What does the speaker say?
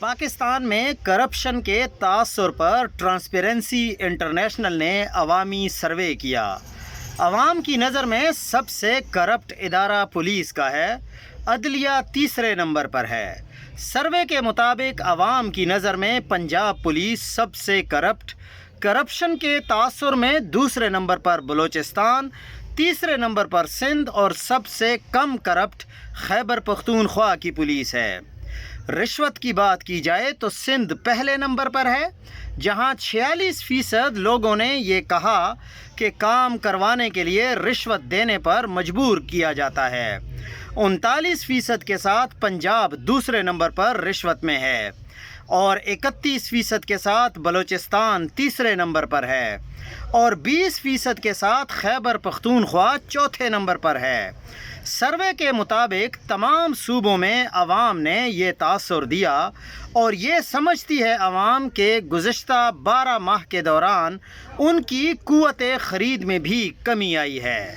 پاکستان میں کرپشن کے تاثر پر ٹرانسپیرنسی انٹرنیشنل نے عوامی سروے کیا۔ عوام کی نظر میں سب سے کرپٹ ادارہ پولیس کا ہے، عدلیہ تیسرے نمبر پر ہے۔ سروے کے مطابق عوام کی نظر میں پنجاب پولیس سب سے کرپشن کے تاثر میں دوسرے نمبر پر بلوچستان، تیسرے نمبر پر سندھ اور سب سے کم کرپٹ خیبر پختونخوا کی پولیس ہے۔ رشوت کی بات کی جائے تو سندھ پہلے نمبر پر ہے، جہاں 46% لوگوں نے یہ کہا کہ کام کروانے کے لیے رشوت دینے پر مجبور کیا جاتا ہے۔ 39% کے ساتھ پنجاب دوسرے نمبر پر رشوت میں ہے اور 31% کے ساتھ بلوچستان تیسرے نمبر پر ہے اور 20% کے ساتھ خیبر پختونخوا چوتھے نمبر پر ہے۔ سروے کے مطابق تمام صوبوں میں عوام نے یہ تاثر دیا اور یہ سمجھتی ہے عوام کہ گزشتہ 12 ماہ کے دوران ان کی قوت خرید میں بھی کمی آئی ہے۔